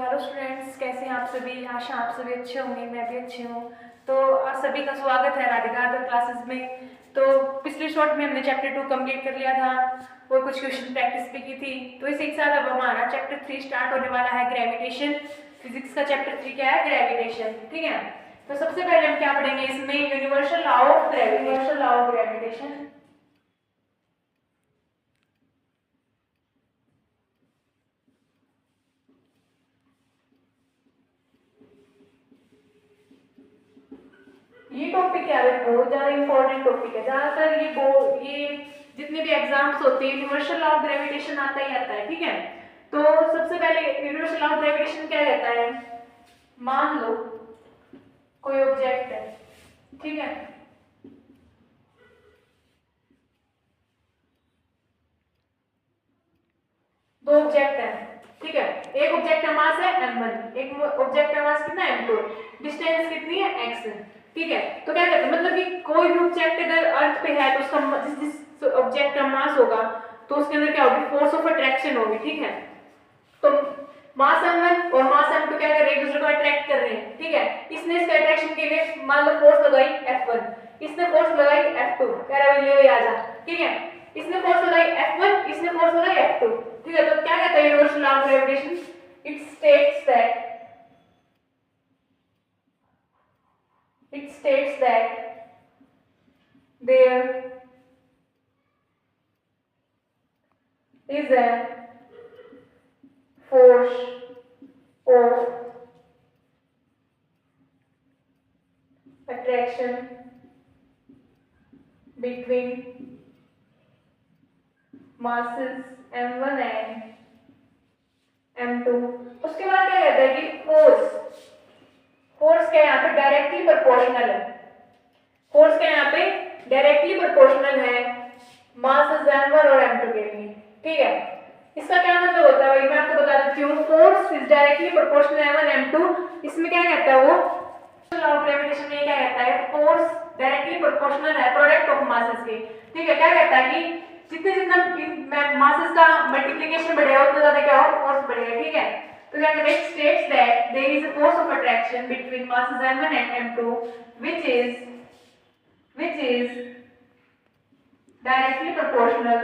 Hello students, कैसे हैं आप सभी। आशा आप सभी अच्छे होंगे, मैं भी अच्छी हूँ। तो आप सभी का स्वागत है राधिका अदर क्लासेस में। तो पिछले शॉर्ट में हमने चैप्टर 2 कंप्लीट कर लिया था और कुछ क्वेश्चन प्रैक्टिस भी की थी। तो इसी के साथ अब हमारा चैप्टर 3 स्टार्ट होने वाला है, ग्रेविटेशन। फिजिक्स का चैप्टर 3 क्या है? ग्रेविटेशन। ठीक है, तो सबसे पहले हम क्या पढ़ेंगे इसमें? Universal law of gravitation. ये टॉपिक क्या है? बहुत ज्यादा इंपॉर्टेंट टॉपिक है। ज्यादातर ये जितने भी एग्जाम्स होते हैं यूनिवर्सल लॉ ऑफ ग्रेविटेशन आता ही आता है। ठीक है, तो सबसे पहले यूनिवर्सल लॉ ऑफ ग्रेविटेशन क्या कहता है? मान लो कोई ऑब्जेक्ट है, ठीक है, दो ऑब्जेक्ट है, ठीक है। एक ऑब्जेक्ट का मास है m1, एक ऑब्जेक्ट का मास कितना है m2, डिस्टेंस कितनी है x। ठीक है, तो क्या कहते हैं, मतलब कि कोई भी ऑब्जेक्ट अगर अर्थ पे है तो उसका जिस ऑब्जेक्ट का मास होगा तो उसके अंदर क्या होगी? फोर्स ऑफ अट्रैक्शन होगी। ठीक है, तो मास m1 और मास m2 क्या कर रहे हैं? एक दूसरे को अट्रैक्ट कर रहे हैं। ठीक है, इसने इसके अट्रैक्शन के लिए मान लो फोर्स लगाई F1, इसने फोर्स लगाई F2, कह रहा है ले आ जा। ठीक है, इसने फोर्स लगाई F1, इसने फोर्स लगाई F2। ठीक है, तो क्या कहता है universal law of gravitation? It states that there is a force of attraction between masses m1 and m2। उसके बाद क्या कहता है कि फोर्स क्या यहाँ पे डायरेक्टली प्रोपोर्शनल है। फोर्स क्या यहाँ पे डायरेक्टली प्रोपोर्शनल है मासेस m1 और m2 के लिए। ठीक है, इसका क्या मतलब होता है भाई, मैं आपको बता देती हूँ। Force is directly proportional m1 m2, इसमें क्या कहता है वो लॉ ऑफ ग्रेविटेशन में क्या कहता है? फोर्स डायरेक्टली प्रोपोर्शनल है प्रोडक्ट ऑफ मासेस के। ठीक है, क्या कहता है कि जितने जितना मासेस का मल्टीप्लिकेशन बढ़ेगा उतना ज्यादा क्या होगा? फोर्स बढ़ेगा। ठीक है, तो क्या कहते हैं? States that there is a force of attraction between masses m1 and m2 which is directly proportional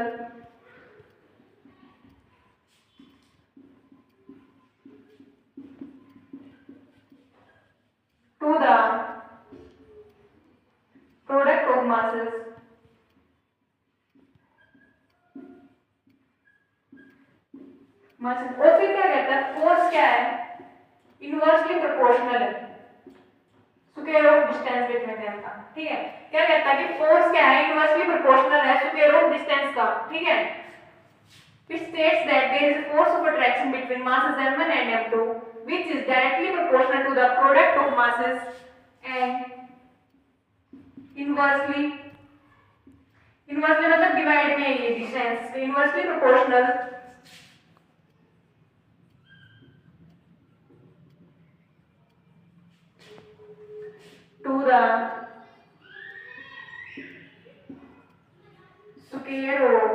to the product of masses और फिर क्या कहता है? फोर्स क्या है? इनवर्सली प्रोपोर्शनल है square of distance between them का। ठीक है, क्या कहता है कि फोर्स क्या है? इनवर्सली प्रोपोर्शनल है स्क्वायर ऑफ डिस्टेंस का। ठीक है, it states that there is a force of attraction between masses m1 and m2 which is directly proportional to the product of masses and inversely मतलब divide में ये distance inversely proportional to the square of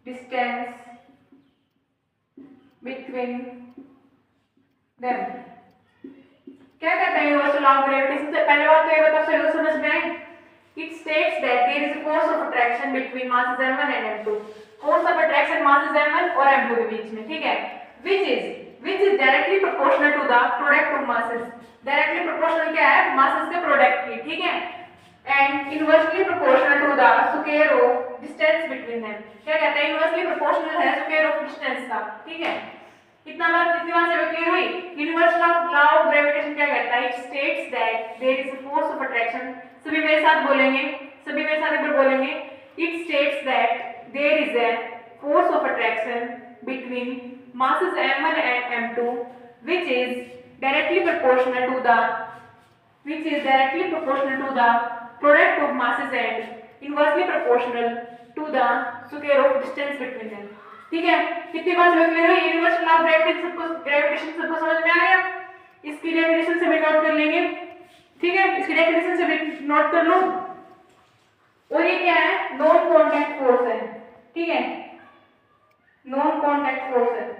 distance between them। क्या कहता है universal law of gravitation? से पहले बात तो ये बताओ, चलो समझ में आए। It states that there is a force of attraction between masses m1 and m2। force of attraction masses m1 और m2 के बीच में। ठीक है, which is directly proportional to the product of masses। Directly proportional क्या है? Masses के product की। ठीक है, and inversely proportional to the square of distance between them. क्या कहता है? इनवर्सली प्रोपोर्शनल है स्क्वायर ऑफ डिस्टेंस का। ठीक है, कितनी बार से क्लियर हुई? यूनिवर्सल लॉ ऑफ ग्रेविटेशन क्या कहता है? It states that there is a force of attraction. सभी मेरे साथ बोलेंगे, सभी मेरे साथ एक बार बोलेंगे। It states that there is a force of attraction between masses m1 and m2 which is directly proportional to the product of masses and inversely proportional to the square of distance between them। ठीक है, कितनी बार समझ में आई? Universal law of gravitation सबको समझ में आ गया? इसकी डेफिनेशन से भी नोट कर लेंगे। ठीक है, इसकी डेफिनेशन से भी नोट कर लो। और ये क्या है? नॉन कांटेक्ट फोर्स है। ठीक है, नॉन कांटेक्ट फोर्स है।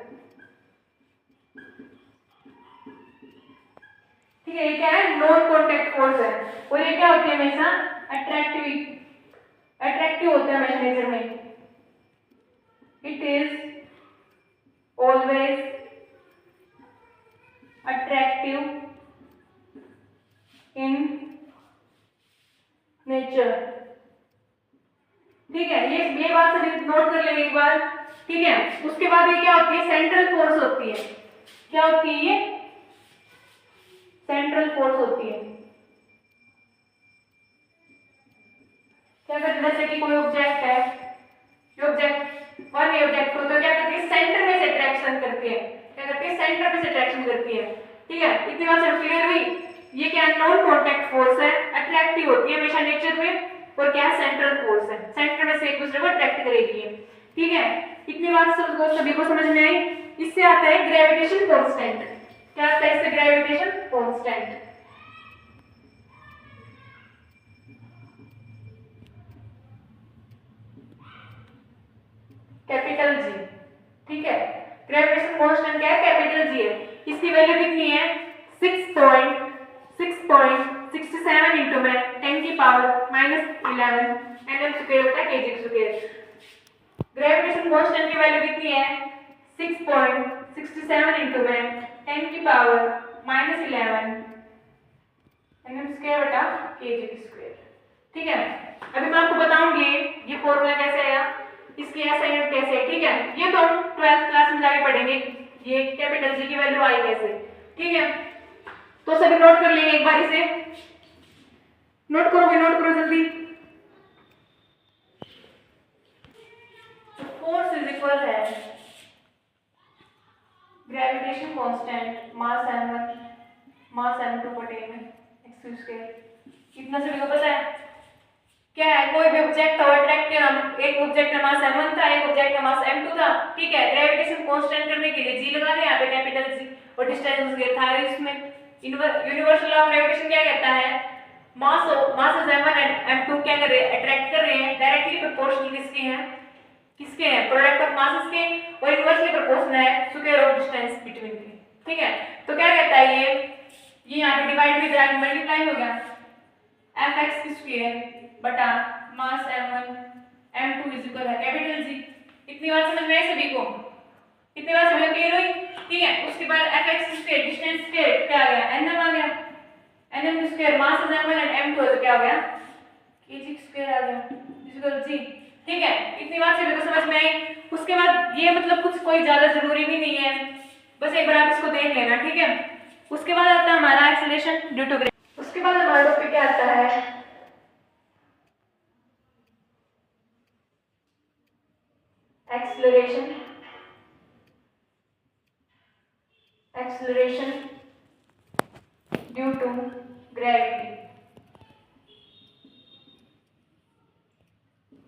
है, ये क्या है, नॉन कॉन्टैक्ट फोर्स है, और ये क्या होती है हमेशा अट्रैक्टिव होता है हमेशा नेचर में। It is always attractive in nature. ठीक है, ये बात से नोट कर लेंगे एक बार। ठीक है, उसके बाद ये क्या होती है, सेंट्रल फोर्स होती है। क्या होती है ये, सेंट्रल फोर्स होती है। क्या करते हैं, जैसे कि कोई ऑब्जेक्ट है, ये ऑब्जेक्ट वन ये ऑब्जेक्ट को तो क्या करती है, सेंटर में से अट्रैक्शन करती है। क्या करती है, सेंटर में से अट्रैक्शन करती है। ठीक है, इतनी बात सब क्लियर हुई। ये क्या नॉन कॉन्टैक्ट फोर्स है, अट्रैक्टिव होती है हमेशा नेचर में, और क्या सेंट्रल फोर्स है, सेंटर में से एक दूसरे को अट्रैक्ट करेगी। ठीक है, इतनी बात सभी को समझ में आई। इससे आता है ग्रेविटेशन कांस्टेंट। क्या आता है इससे, ग्रेविटेशन कांस्टेंट। Capital G. ठीक है, ग्रेविटेशन कांस्टेंट क्या है, कैपिटल जी है। इसकी वैल्यू कितनी है, 6.67 इंटू में 10 की पावर -11 nm स्क्वायर होता है kg स्क्वायर। ग्रेविटेशन कांस्टेंट की वैल्यू कितनी है, 6.67 इंटू में 10 की पावर -11 nm स्क्वायर बटा kg स्क्वायर। ठीक है, अभी मैं आपको बताऊंगी ये फॉर्मूला कैसे आया, इसकी असाइनमेंट कैसे है। ठीक है, ये तो हम 12th क्लास में जाके पढ़ेंगे, ये कैपिटल जी की वैल्यू आई कैसे। ठीक है, तो सभी नोट कर लेंगे एक बार, इसे नोट करो जल्दी। फोर्स इज इक्वल है ग्रेविटेशन कांस्टेंट मास m1 मास m2 बटे में x स्क्वायर। कितना सभी को पता है क्या है, कोई भी ऑब्जेक्ट था अट्रैक्ट किया, एक ऑब्जेक्ट का मास m1 था, एक ऑब्जेक्ट का मास m2 था। ठीक है, ग्रेविटेशन कांस्टेंट करने के लिए g लगा दिया, यहाँ पे कैपिटल G, और डिस्टेंस था इसमें। यूनिवर्सल लॉ ऑफ ग्रेविटेशन क्या कहता है, मासेस m1 एंड m2 क्या कर रहे हैं, अट्रैक्ट कर रहे हैं, डायरेक्टली प्रोपोर्शनल किसके हैं, प्रोडक्ट ऑफ मासेस के, और इनवर्सली प्रोपोर्शनल है स्क्वायर ऑफ डिस्टेंस बिटवीन के। ठीक है, तो क्या कहता है ये यहाँ पे डिवाइड विद मल्टीप्लाई हो गया, fx स्क्वायर बटा मास m1 m2 इज इक्वल है कैपिटल G। इतनी बात समझ में आई सभी को, इतनी बात समझ में क्लियर हुई। ठीक है, उसके बाद fx स्क्वायर डिस्टेंस स्क्वायर क्या आ गया, nm आ गया, nm square mass m1 and m2 तो क्या हो गया, kg स्क्वायर आ गया इज इक्वल G। ठीक है, इतनी बात सभी को समझ में आई। उसके बाद ये मतलब कुछ कोई ज्यादा जरूरी भी नहीं है, बस एक बार आप इसको देख लेना। ठीक है, उसके बाद आता है हमारा एक्सेलरेशन ड्यू टू ग्रेविटी। उसके बाद हमारे टॉपिक क्या आता है, acceleration due to gravity.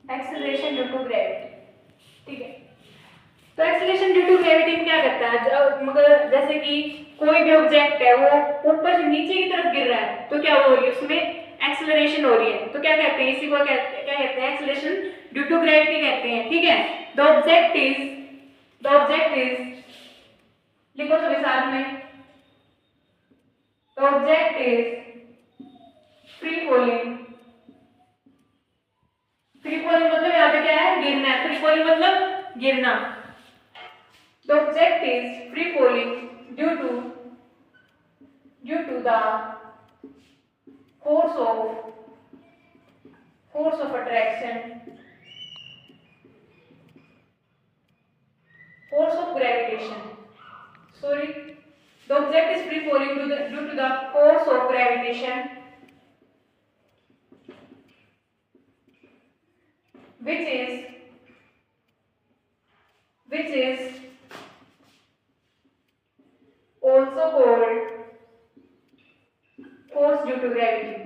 Acceleration due to gravity. ठीक है, तो एक्सेलरेशन ड्यू टू ग्रेविटी में क्या करता है, मगर जैसे कि कोई भी ऑब्जेक्ट है वो ऊपर से नीचे की तरफ गिर रहा है, तो क्या हो रही है, उसमें एक्सेलरेशन हो रही है। तो क्या कहते हैं, इसी को क्या कहते हैं, एक्सेलरेशन ड्यू टू ग्रेविटी कहते हैं। ठीक है, द ऑब्जेक्ट इज लिखो सभी साथ में, the object is free falling मतलब यहाँ पे क्या है, गिरना है, फ्री फॉलिंग मतलब गिरना। The object is free falling due to the force of attraction, force of gravitation. Sorry, the object is free falling due to the force of gravitation, which is also called force due to gravity.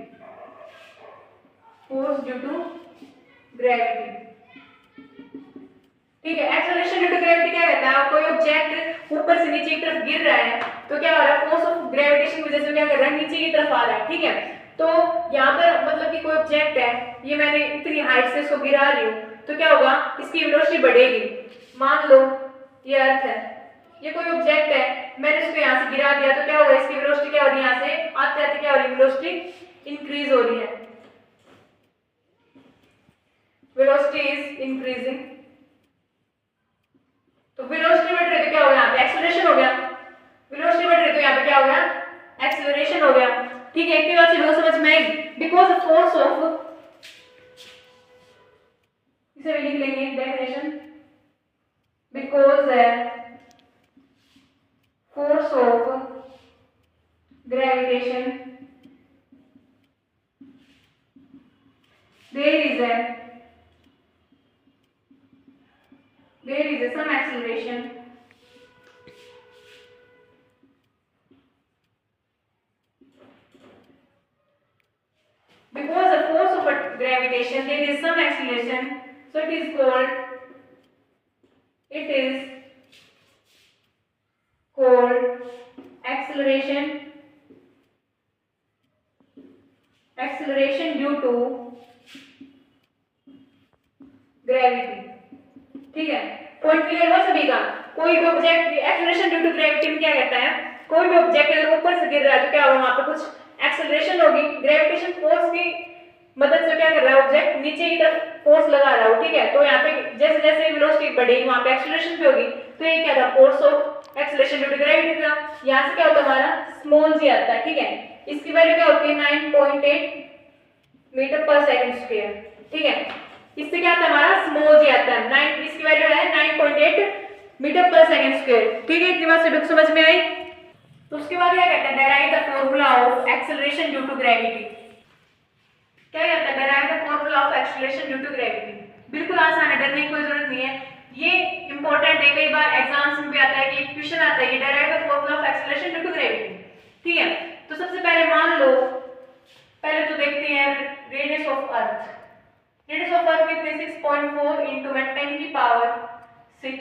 ठीक है, acceleration due to gravity क्या कहता है, कोई object ऊपर से नीचे की तरफ गिर रहा है, तो क्या हो रहा है, फोर्स ऑफ ग्रेविटेशन की वजह से क्या कर रहा है, नीचे की तरफ आ रहा है। ठीक है, तो यहाँ पर मतलब कि कोई ऑब्जेक्ट है, ये मैंने इतनी हाइट से इसको गिरा रही हूँ, तो क्या होगा, इसकी वेलोसिटी बढ़ेगी। मान लो ये अर्थ है, ये कोई ऑब्जेक्ट है, मैंने इसको यहाँ से गिरा दिया तो क्या होगा, इसकी वेलोसिटी क्या हो रही है, यहाँ से आते आते क्या हो रही है, वेलोसिटी इंक्रीज हो रही है, वेलोसिटी इज इंक्रीजिंग। तो वेलोसिटी बढ़ रही है तो क्या हो गया, यहाँ पे एक्सेलरेशन हो गया, वेलोसिटी बढ़ रही है तो यहाँ पे क्या हो गया, एक्सेलरेशन हो गया। ठीक है, इतनी बात चलो समझ में आई। बिकॉज फोर्स ऑफ, इसे भी लिख लेंगे definition, because force of gravitation there is some acceleration because the force of gravitation there is some acceleration, so it is called acceleration due to gravity। ठीक है, पॉइंट क्लियर हो सभी का। कोई भी object acceleration due to gravity में क्या कहता है, कोई भी ऑब्जेक्ट अगर ऊपर से गिर रहा है तो क्या होगा, वहां पे कुछ एक्सेलरेशन होगी, ग्रेविटेशन फोर्स की मदद से क्या कर रहा है ऑब्जेक्ट, नीचे की तरफ फोर्स लगा रहा है। ठीक है, तो यहाँ पे जैसे जैसे वेलोसिटी बढ़ेगी वहां पे एक्सेलरेशन भी होगी, तो ये क्या था, force of acceleration due to gravity था। यहाँ से क्या होता है, हमारा स्मॉल जी आता है। ठीक है, इसकी वैल्यू क्या होती है, 9.8 मीटर पर सेकंड स्क्वायर। ठीक है, इससे क्या आता है, हमारा स्मॉल जी आता है, 9, इसकी वैल्यू है 9.8 मीटर पर सेकंड स्क्वायर। ठीक है, इतनी बात से समझ में आई। तो उसके बाद क्या कहते हैं, derive the formula of acceleration due to gravity. क्या कहता है, derive the formula of acceleration due to gravity. बिल्कुल आसान है, डरने की कोई जरूरत नहीं है, ये इंपॉर्टेंट है, कई बार एग्जाम्स में भी आता है कि क्वेश्चन आता है, ये derive the formula of acceleration due to gravity. ठीक है, तो सबसे पहले मान लो, पहले तो देखते हैं radius of earth. Radius of अर्थ कितने, 6.4 इंटू 10 की पावर 6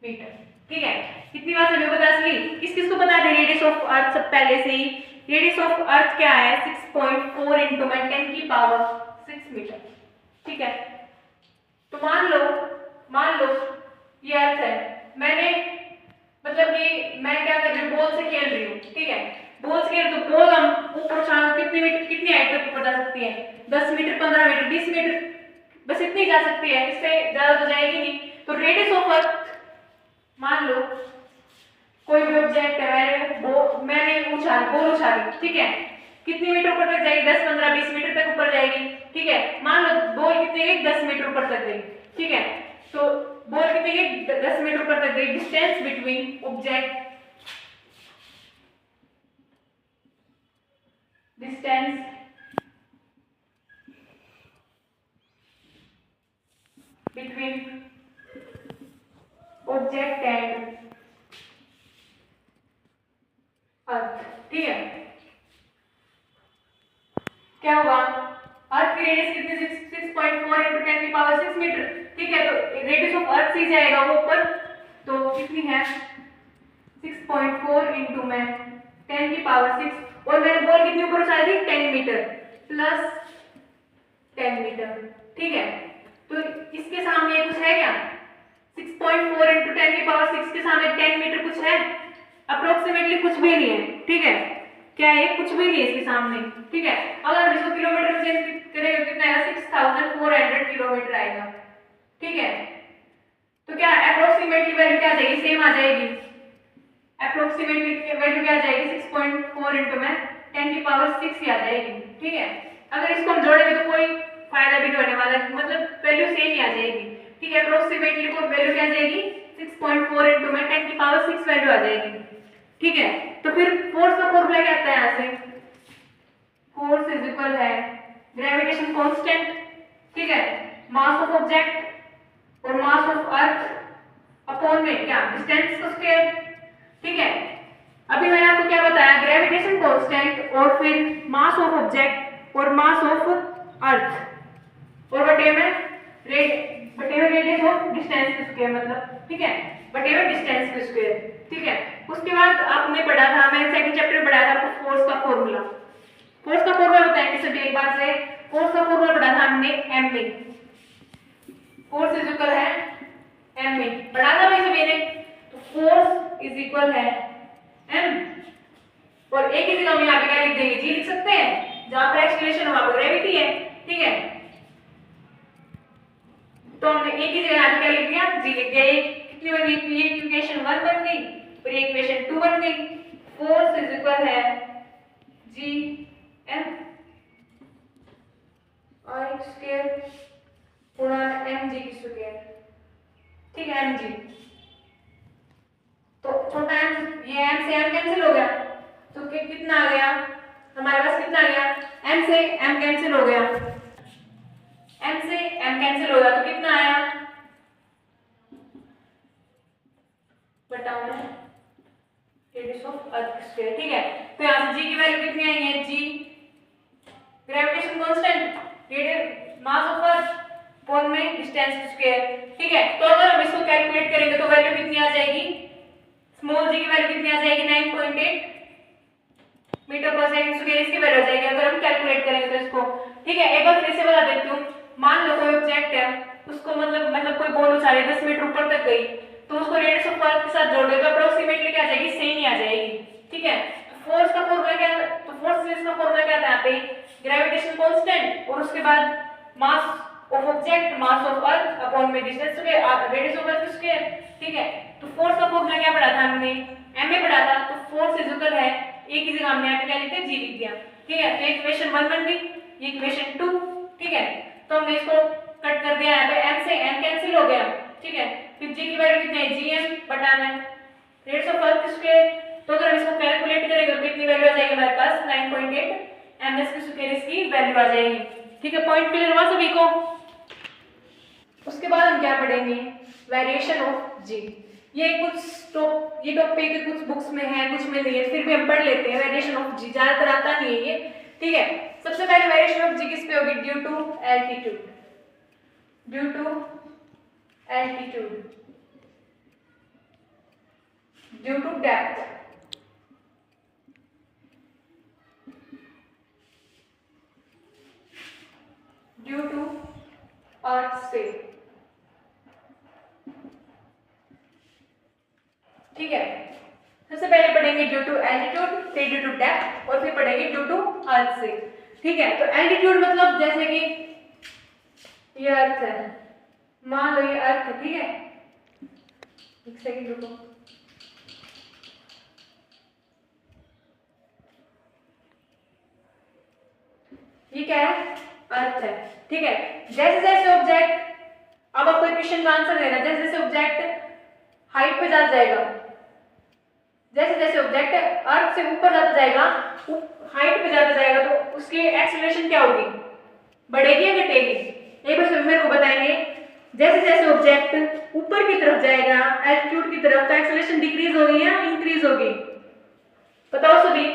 मीटर। ठीक है, कितनी बार सभी बता ली, किस किस को बता दें रेडियस ऑफ अर्थ, सब पहले से ही रेडियस ऑफ अर्थ क्या है, 6.4 इंटू 10 की पावर 6 मीटर। ठीक है, तो मान लो ये अर्थ है, मैंने मतलब कि मैं क्या कर रही हूँ, बॉल से खेल रही हूँ। ठीक है, बॉल से खेल, तो बॉल हम ऊपर उछाल कितने मीटर, कितनी हाइट तक ऊपर जा सकती है, 10 मीटर, 15 मीटर, 20 मीटर, बस इतनी जा सकती है, इससे ज्यादा तो जाएगी नहीं। तो रेडियस ऑफ अर्थ, मान लो कोई भी ऑब्जेक्ट है, मैंने बॉल उछाली। ठीक है, कितनी मीटर ऊपर तक जाएगी, 10, 15, 20 मीटर तक ऊपर जाएगी। ठीक है, मान लो बॉल कितनी गई, 10 मीटर ऊपर तक गई। ठीक है, तो बॉल कितनी गई, 10 मीटर ऊपर तक गई। Distance between object, distance between object and earth. ठीक है, क्या होगा, अर्थ की रेडियस कितनी, 6.4 इंटू 10 की पावर 6 मीटर। ठीक है, तो रेडियस ऑफ अर्थ से जाएगा वो ऊपर, तो कितनी है, 6.4 इंटू में 10 की पावर 6, और मैंने बॉल कितनी ऊपर उछाली थी, 10 मीटर प्लस 10 मीटर। ठीक है, तो इसके सामने कुछ है क्या, 6.4 इंटू 10 की पावर 6 के सामने 10 मीटर कुछ है, अप्रोक्सीमेटली कुछ भी नहीं है। ठीक है, क्या है, कुछ भी नहीं है इसके सामने। ठीक है, अगर इसको किलोमीटर में चेंज करेंगे कितना आएगा, 6400 किलोमीटर आएगा। ठीक है, तो क्या अप्रोक्सीमेटली वैल्यू क्या आ जाएगी, सेम आ जाएगी, अप्रोक्सीमेटली वैल्यू क्या आ जाएगी, 6.4 इंटू में 10 की पावर 6 ही आ जाएगी। ठीक है, अगर इसको हम जोड़ेंगे तो कोई फायदा भी नहीं होने वाला, मतलब वैल्यू सेम ही आ जाएगी। ठीक है, अप्रोक्सीमेटली को वैल्यू क्या आ जाएगी, 6.4 इंटू में 10 की पावर 6 वैल्यू आ जाएगी। ठीक है, तो फिर फोर्स का फॉर्मूला क्या आता है, यहाँ से फोर्स इज इक्वल है ग्रेविटेशन कांस्टेंट। ठीक है, मास ऑफ ऑब्जेक्ट और मास ऑफ अर्थ अपॉन में क्या, डिस्टेंस का स्क्वायर। ठीक है, अभी मैंने आपको क्या बताया, ग्रेविटेशन कांस्टेंट और फिर मास ऑफ ऑब्जेक्ट और मास ऑफ अर्थ, और बटे में रेडियस ऑफ डिस्टेंस का स्क्वायर, मतलब ठीक है, बटे में डिस्टेंस का स्क्वायर। ठीक है, उसके बाद आपने पढ़ा था, मैंने सेकंड चैप्टर में पढ़ाया था आपको फोर्स का फॉर्मूला। फोर्स का फॉर्मूला बताएंगे सभी एक बार से, फोर्स का फॉर्मूला पढ़ा था हमने M A, force is equal है एम ए, पढ़ा था भाई सभी ने। तो फोर्स इज इक्वल है m, और एक ही जगह हम यहाँ पे क्या लिख देंगे, g लिख सकते हैं, जहां पर एक्सीलरेशन वहां पर ग्रेविटी है, ठीक है। तो हमने एक ही जगह यहाँ पे क्या लिख दिया, g लिख दिया। ये कितनी बन गई, ये इक्वेशन 1 बन गई और ये इक्वेशन 2 बन गई। फोर्स इज इक्वल है g m I स्क्वायर गुणा mg की स्क्वायर, ठीक है, mg। तो छोटा m, ये m से m कैंसिल हो गया, तो कितना आ गया हमारे पास, कितना आ गया, m से m कैंसिल हो गया, m से m कैंसिल हो गया, तो कितना आया, बताओ ना, रेडियस ऑफ अर्थ स्क्वायर, ठीक है। तो यहाँ से g की वैल्यू कितनी आई है, g gravitation constant, radius mass of earth upon में डिस्टेंस स्क्वायर, ठीक है। तो अगर हम इसको कैलकुलेट करेंगे तो वैल्यू कितनी आ जाएगी, स्मॉल g की वैल्यू कितनी आ जाएगी, 9.8 मीटर पर सेकंड स्क्वायर इसकी वैल्यू आ जाएगी अगर हम कैलकुलेट करेंगे तो इसको, ठीक है। एक बार फिर से बता देती हूँ, मान लो कोई ऑब्जेक्ट है, उसको मतलब कोई बॉल उछाले 10 मीटर ऊपर तक गई, तो उसको रेडियस ऑफ अर्थ के साथ जोड़ दे तो अप्रोक्सीमेटली क्या आ जाएगी, सेम ही आ जाएगी, ठीक है। फोर्स का फॉर्मूला क्या है, तो फोर्स का फॉर्मूला क्या था यहाँ पे, ग्रेविटेशन कांस्टेंट और उसके बाद mass of object, mass of earth upon में distance square, radius of earth square, ठीक है। तो फोर्स का फॉर्मूला क्या पढ़ा था हमने, m में पढ़ा था। तो फोर्स इज इक्वल है, एक ही जगह हमने यहाँ पे क्या लिखते हैं, g लिख दिया, ठीक है। तो इक्वेशन 1 बन गई, ये इक्वेशन 2, ठीक है। तो हमने इसको कट कर दिया, यहाँ पे m से m कैंसिल हो गया, ठीक है। फिर g की वैल्यू कितनी है, gm बटा में रेडियस ऑफ अर्थ स्क्वायर। तो अगर हम इसको कैलकुलेट करेंगे तो कितनी वैल्यू आ जाएगी हमारे पास, 9.8 ms की स्क्वायर इसकी वैल्यू आ जाएगी, ठीक है। पॉइंट क्लियर हुआ सभी को। उसके बाद हम क्या पढ़ेंगे, वेरिएशन ऑफ g। ये टॉपिक कुछ बुक्स में है, कुछ में नहीं है, फिर भी हम पढ़ लेते हैं। वेरिएशन ऑफ g ज्यादातर आता नहीं है ये, ठीक है। सबसे पहले वेरिएशन ऑफ g किस पे होगी, due to altitude, due to altitude, due to depth, due to earth से, ठीक है। सबसे पहले पढ़ेंगे ड्यू टू एल्टीट्यूड, फिर ड्यू टू डेप्थ और फिर पढ़ेंगे ड्यू टू अर्थ से, ठीक है। तो एल्टीट्यूड मतलब जैसे कि ये अर्थ है, मान लो ये अर्थ है, ठीक है, एक सेकंड रुको, ये क्या है, अर्थ है, ठीक है। जैसे जैसे ऑब्जेक्ट, अब आपको क्वेश्चन का आंसर देना, जैसे जैसे ऑब्जेक्ट हाइट पे जाता जाएगा, जैसे जैसे ऑब्जेक्ट अर्थ से ऊपर जाता जाएगा, हाइट पे जाता जाएगा, तो उसकी एक्सेलरेशन क्या होगी, बढ़ेगी या घटेगी, एक बार मेरे को बताएंगे। जैसे जैसे ऑब्जेक्ट ऊपर की तरफ जाएगा, एल्टीट्यूड की तरफ, तो एक्सेलरेशन डिक्रीज होगी या इंक्रीज होगी, बताओ सभी।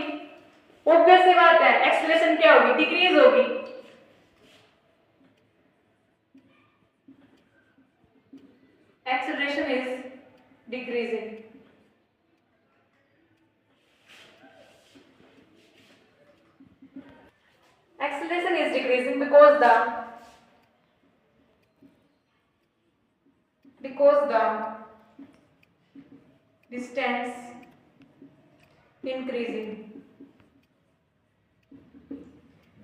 ऑब्वियस सी बात है, एक्सेलरेशन क्या होगी, डिक्रीज होगी। Acceleration is decreasing, acceleration is decreasing because the distance increasing।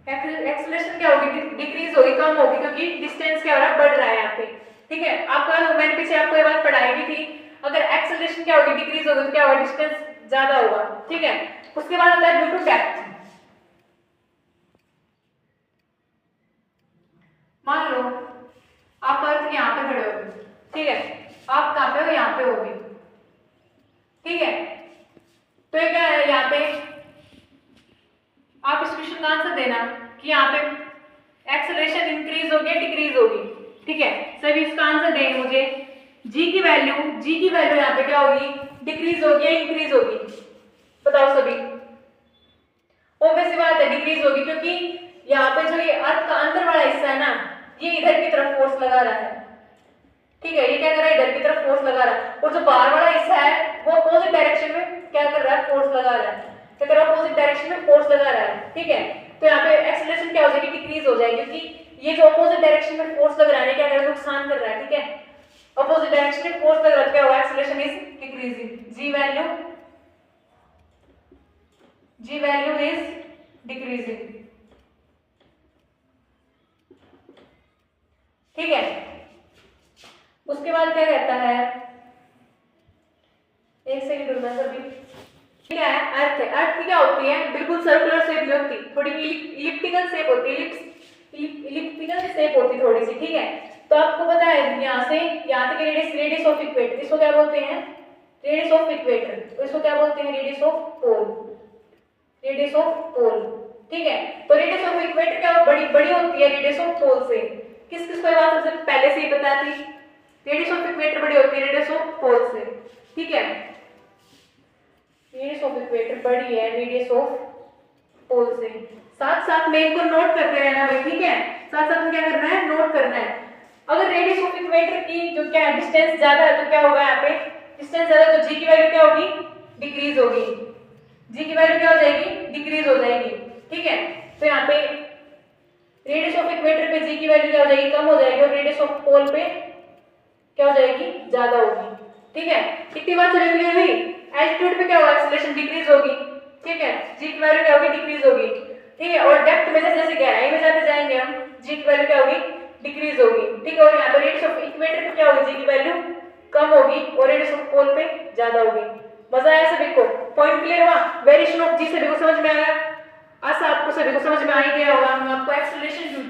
Acceleration क्या होगी, डिक्रीज होगी, कम होगी, क्योंकि डिस्टेंस क्या हो रहा है, बढ़ रहा है यहाँ पे, ठीक है। आपका मैंने पीछे आपको ये बात पढ़ाई भी थी, अगर एक्सेलरेशन क्या होगी, डिक्रीज होगी, तो क्या होगा, डिस्टेंस ज्यादा होगा, ठीक है। उसके बाद आता है ड्यू टू डेप्थ। मान लो आप अर्थ के यहाँ पे खड़े हो, ठीक है, आप कहाँ पे हो, यहाँ पे हो भी, ठीक है। तो ये क्या है, यहाँ पे आप इस क्वेश्चन का आंसर देना कि यहाँ पे एक्सेलरेशन इंक्रीज होगी या डिक्रीज होगी, ठीक है। सभी इसका आंसर देंगे मुझे। g की वैल्यू यहाँ पे क्या होगी, डिक्रीज होगी या इंक्रीज होगी, बताओ सभी। ऑब्वियस बात है, डिक्रीज होगी, क्योंकि यहाँ पे जो ये अर्थ का अंदर वाला हिस्सा है ना, ये इधर की तरफ फोर्स लगा रहा है, ठीक है। ये क्या कर रहा है, इधर की तरफ फोर्स लगा रहा है, और जो बाहर वाला हिस्सा है वो अपोजिट डायरेक्शन में क्या कर रहा है, फोर्स लगा रहा है, क्या कर रहा है, अपोजिट डायरेक्शन में फोर्स लगा रहा है, ठीक है। तो यहाँ पे एक्सेलरेशन क्या हो जाएगी, डिक्रीज हो जाएगी, क्योंकि ये जो अपोजिट डायरेक्शन में फोर्स लग रहा है क्या कर रहा है, नुकसान कर रहा है, ठीक है। अपोजिट डायरेक्शन में फोर्स लग रहा है, क्या होगा, acceleration is decreasing, g value is decreasing. ठीक है, उसके बाद क्या कहता है, एक सेकंड रुकना सभी। क्या है, अर्थ है। अर्थ की क्या होती है, बिल्कुल सर्कुलर शेप नहीं होती, थोड़ी इलिप्टिकल शेप होती है, इलिप्टिकल शेप होती थोड़ी सी। ठीक है, तो आपको पता है यहाँ से यहाँ तक रेडियस ऑफ इक्वेटर, इसको क्या बोलते हैं, रेडियस ऑफ इक्वेटर, तो इसको क्या बोलते हैं, radius of pole, radius of pole. ठीक है, तो रेडियस ऑफ इक्वेटर क्या बड़ी बड़ी होती है रेडियस ऑफ पोल से। किस किस को बात सबसे पहले से ही पता थी, रेडियस ऑफ इक्वेटर बड़ी होती है रेडियस ऑफ पोल से। ठीक है, रेडियस ऑफ इक्वेटर बड़ी है रेडियस ऑफ पोल से। साथ साथ में इनको नोट करते रहना भाई। ठीक है, साथ साथ में क्या करना है, नोट करना है। अगर रेडियस ऑफ इक्वेटर की जो क्या डिस्टेंस ज्यादा है तो क्या होगा, यहाँ पे डिस्टेंस ज्यादा तो जी की वैल्यू क्या होगी, डिक्रीज होगी। जी की वैल्यू क्या हो जाएगी, डिक्रीज हो जाएगी। ठीक है, तो यहाँ पे रेडियस ऑफ इक्वेटर पे जी की वैल्यू क्या हो जाएगी, कम हो जाएगी, और रेडियस ऑफ पोल पे क्या हो जाएगी, ज्यादा होगी। ठीक है, इतनी बात चली क्लियर हुई। एल्टीट्यूड पे क्या होगा, एक्सेलरेशन डिक्रीज होगी। ठीक है, जी की वैल्यू क्या होगी, डिक्रीज होगी। ठीक है, और डेप्थ में जैसे गहराई में जाते जाएंगे हम, जी की वैल्यू क्या होगी, डिक्रीज होगी। ठीक है, और यहाँ पे रेडियस ऑफ इक्वेटर पे क्या होगी, जी की वैल्यू कम होगी और रेडियस ऑफ पोल पे ज्यादा होगी। मजा आया सभी को, पॉइंट क्लियर हुआ, वेरिएशन ऑफ जी सभी को समझ में आया, ऐसा आपको सभी को समझ में आ ही गया होगा। हम आपको एक्सेलरेशन ड्यू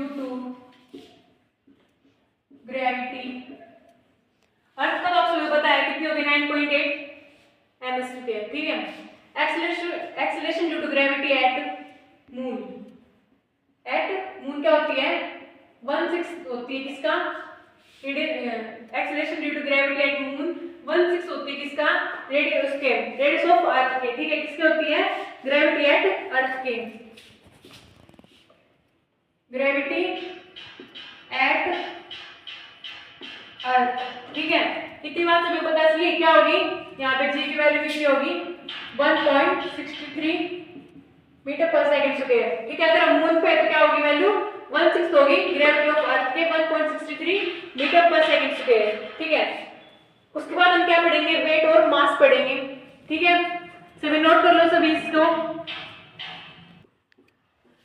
टू ग्रेविटी, अर्थ का तो आप सभी पता है कितनी होगी, 9.8 m/s²। ठीक है, acceleration due to gravity at moon, at moon क्या होती है, 1/6 होती है किसका, acceleration due to gravity at moon 1/6 होती है किसका, रेडियस ऑफ अर्थ के। ठीक है, किसकी होती है, ग्रेविटी एट अर्थ के, ग्रेविटी एट अर्थ। ठीक है, इतनी बात सभी पता चली, क्या होगी, यहाँ पे जी की वैल्यू कितनी होगी, 1.63 मीटर/सेकंड²। ठीक है, अगर हम मून पे तो क्या होगी वैल्यू, 1/6 होगी ग्रेविटी ऑफ अर्थ के, 1.63 मीटर/सेकंड²। ठीक है, उसके बाद हम क्या पढ़ेंगे, वेट और मास पढ़ेंगे। ठीक है, सभी नोट कर लो सभी इसको।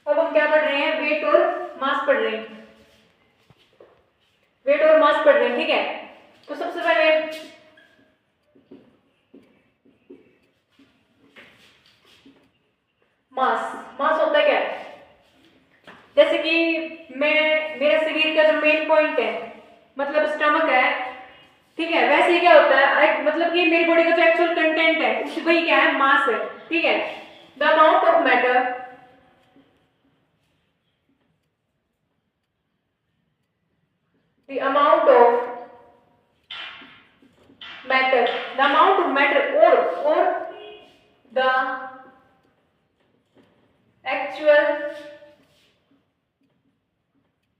अब हम क्या पढ़ रहे हैं, वेट और मास पढ़ रहे हैं, वेट और मास पढ़ रहे हैं। ठीक है, तो सबसे पहले मास होता है क्या, जैसे कि मेरा शरीर का जो मेन पॉइंट है मतलब स्टमक है। ठीक है, वैसे ही क्या होता है, मतलब कि मेरी बॉडी का जो एक्चुअल कंटेंट है उसकी वही क्या है, मास है। ठीक है, the amount of matter, the amount of matter, the amount of matter or the actual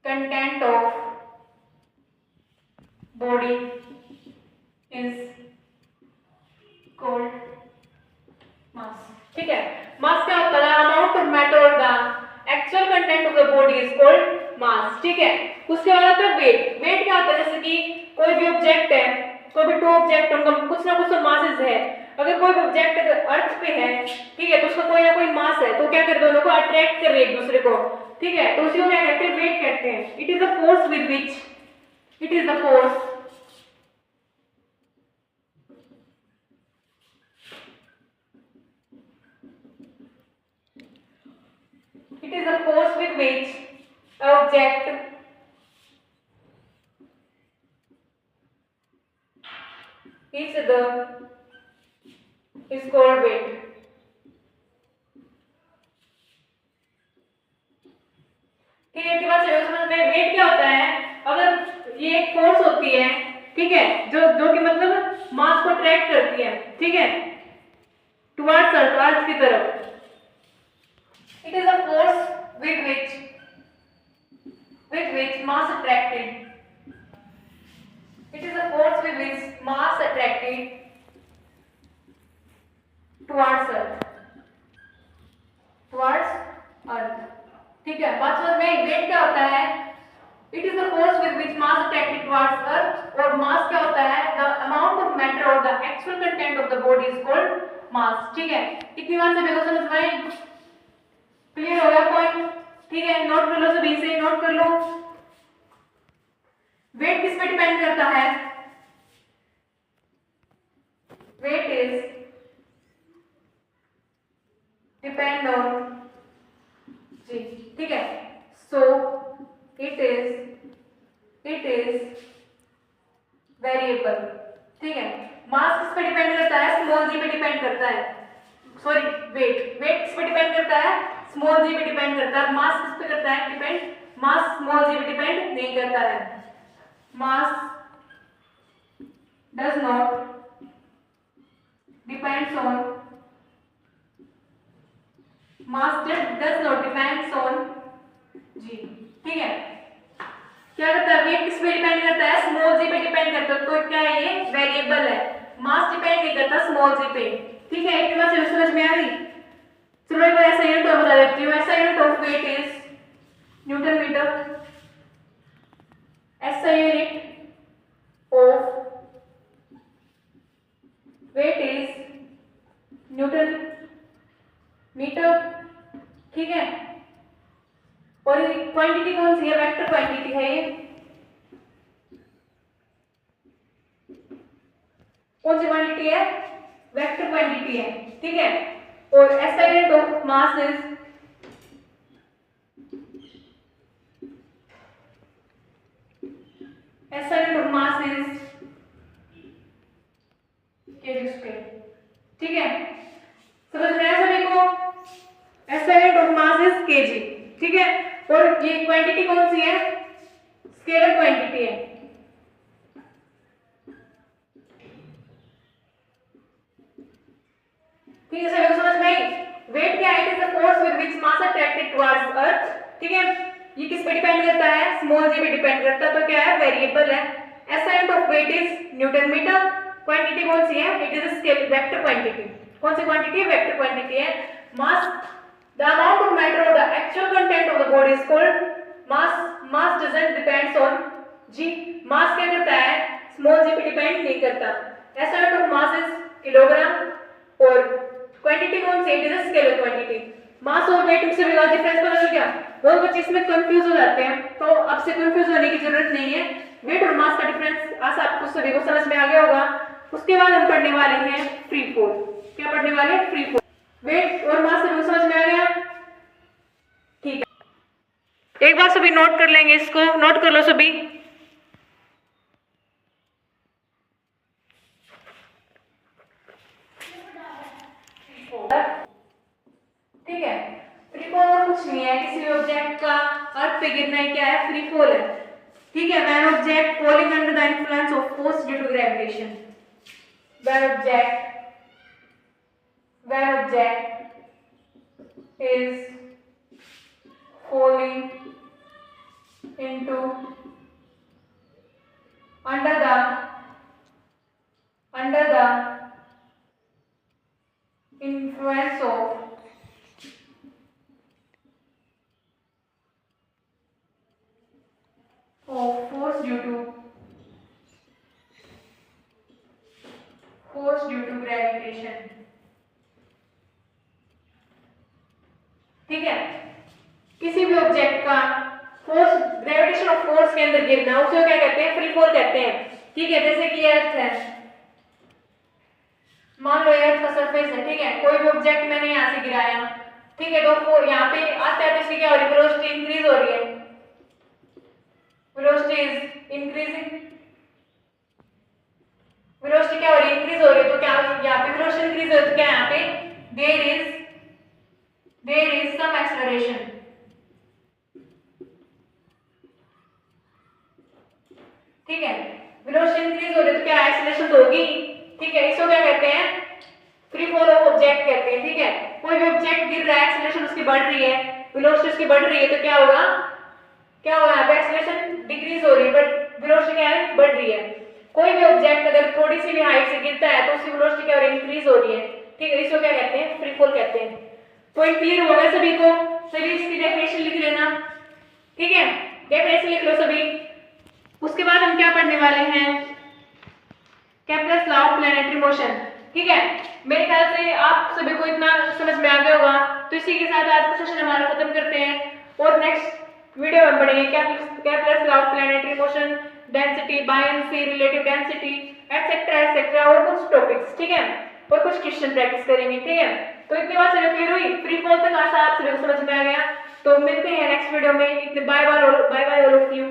content of body is called mass। ठीक है, मास क्या होता है, अमाउंट ऑफ मैटर और the actual content of the body is called मास। ठीक है, उसके बाद आता है वेट। वेट क्या होता है, जैसे कि कोई भी ऑब्जेक्ट है, कोई भी 2 ऑब्जेक्ट उनका कुछ ना कुछ तो मासेस है। अगर कोई ऑब्जेक्ट अर्थ पे है, ठीक है, तो उसका कोई ना कोई मास है, तो क्या कर दोनों को अट्रैक्ट कर रहे एक दूसरे को। ठीक है, तो उसी को क्या कहते हैं, वेट कहते हैं। It is the force with which, it is the force it is the force with which an object is called weight। ठीक है, बात समझ में, वेट क्या होता है, अगर ये एक फोर्स होती है, ठीक है, जो कि मतलब मास को अट्रैक्ट करती है, ठीक है, टुवर्ड्स अर्थ की तरफ। It is a force with which mass attracted, it is a force with which mass attracted towards earth, towards earth। ठीक है, बात समझ में, वेट क्या होता है, टुवर्ड्स अर्थ, और मास क्या होता है, द अमाउंट ऑफ मैटर और the actual content of the body is called मास। ठीक है, कितनी बार सभी को समझ में आई? क्लियर हो गया पॉइंट? ठीक है, नोट कर लो सभी से, नोट कर लो। वेट किस पे डिपेंड करता है? Wait is depend on g. ठीक है, सो इट इज वेरिएबल। ठीक है, मास किस पे डिपेंड करता है? स्मॉल जी पे डिपेंड करता है। सॉरी, वेट किस पे डिपेंड करता है? स्मॉल जी पे डिपेंड करता है। मास किस पे करता है डिपेंड? मास स्मॉल जी पे डिपेंड नहीं करता है। Mass does not depends on, mass does not depends on g. ठीक है, क्या करता है? वेट किस पे डिपेंड करता है? स्मॉल जी पे डिपेंड करता है, तो क्या है ये? वेरिएबल है। मास डिपेंड नहीं करता स्मॉल जी पे। ठीक है, एक बार से समझ में आ गई? चलो एक बार ऐसा यूनिट और बता देती हूँ। ऐसा unit of weight is newton metre. ऐसा unit of weight is newton metre. ठीक है, और क्वांटिटी कौन सी है? वेक्टर क्वांटिटी है ये। कौन सी क्वांटिटी है? वेक्टर क्वांटिटी है। ठीक है, और ऐसा यूनिट ऑफ मास इज ऐसा unit of mass is KG square. ठीक है, समझ में आया सभी को? ऐसा unit of mass is KG. ठीक है, और ये क्वांटिटी कौन सी है? स्केलर क्वांटिटी है। ठीक है, सभी को समझ में आई? वेट क्या है? It is the force with which mass attracted towards अर्थ। ठीक है, ये किस पे डिपेंड करता है? स्मॉल जी पे डिपेंड करता है, तो क्या है? वेरिएबल है। SI unit of weight is newton metre. Quantity कौन सी है? It is a scale vector quantity. कौन सी क्वांटिटी है? वेक्टर क्वांटिटी है। Mass the amount of matter और the actual content of the body is called mass. Mass doesn't depends on g. मास क्या करता है? स्मॉल जी पे डिपेंड नहीं करता। SI unit of mass is kilogram, और क्वांटिटी कौन सी है? It is a scalar quantity. Mass और वेट से भी डिफरेंस पता चल गया? बहुत बच्चे इसमें कंफ्यूज हो जाते हैं, तो अब से कंफ्यूज होने की जरूरत नहीं है। वेट और मास का डिफरेंस आज आपको सभी को समझ में आ गया होगा। उसके बाद हम पढ़ने वाले हैं फ्री फॉल। क्या पढ़ने वाले हैं? Free fall. वेट और मास सभी को समझ में आ गया? ठीक है, एक बार सभी नोट कर लेंगे, इसको नोट कर लो सभी। ठीक है, फ्री फॉल और कुछ नहीं है, किसी भी ऑब्जेक्ट का अर्थ पे गिरना ही क्या है? फ्री फॉल है। ठीक है, when object falling under the influence of force due to gravitation. When object is falling into under the influence of force due to gravitation। ठीक है, किसी भी ऑब्जेक्ट का फोर्स ग्रेविटेशन ऑफ फोर्स के अंदर गिरना, उसे क्या कहते हैं? फ्री फॉल कहते हैं। ठीक है, जैसे कि ये अर्थ है, मान लो ये अर्थ का सरफेस है। ठीक है, कोई भी ऑब्जेक्ट मैंने यहाँ से गिराया। ठीक है, तो यहाँ पे आते आते इसकी क्या हो रही है? वेलोसिटी इंक्रीज हो रही है। Velocity is increasing. वेलोसिटी क्या हो रही है? इंक्रीज हो रही है। तो क्या यहाँ पे वेलोसिटी इंक्रीज हो रही है, तो क्या यहाँ पे देयर इज सम एक्सेलरेशन। ठीक है, वेलोसिटी इंक्रीज हो रही है तो क्या एक्सेलरेशन होगी। ठीक है, इसको क्या कहते हैं? फ्री फॉल ऑफ ऑब्जेक्ट कहते हैं। ठीक है, कोई भी ऑब्जेक्ट गिर रहा है, एक्सेलरेशन उसकी बढ़ रही है, वेलोसिटी उसकी बढ़ रही है, तो क्या होगा? यहाँ पे एक्सेलरेशन डिक्रीज हो रही है बट वेलोसिटी क्या है? बढ़ रही है। कोई भी ऑब्जेक्ट अगर थोड़ी सी भी हाइट से गिरता है तो उसकी वेलोसिटी क्या हो रही है? इंक्रीज हो रही है। ठीक है, इसको क्या कहते हैं? फ्री फॉल कहते हैं। पॉइंट क्लियर हो गया सभी को? सभी इसकी डेफिनेशन लिख लेना। ठीक है, डेफिनेशन लिख लो सभी। उसके बाद हम क्या पढ़ने वाले हैं, Kepler's law of planetary motion. ठीक है, मेरे ख्याल से आप सभी को इतना समझ में आ गया होगा। तो इसी के साथ आज का सेशन हमारा खत्म करते हैं और नेक्स्ट वीडियो में पढ़ेंगे Kepler's law of planetary motion, density, buoyancy, relative density, etcetera etcetera और कुछ टॉपिक्स। ठीक है, और कुछ क्वेश्चन प्रैक्टिस करेंगे। ठीक है, तो इतनी बात सभी क्लियर हुई, फ्री फॉल तक आशा आप सभी को समझ में आ गया। तो मिलते हैं नेक्स्ट वीडियो में। Bye bye all of you.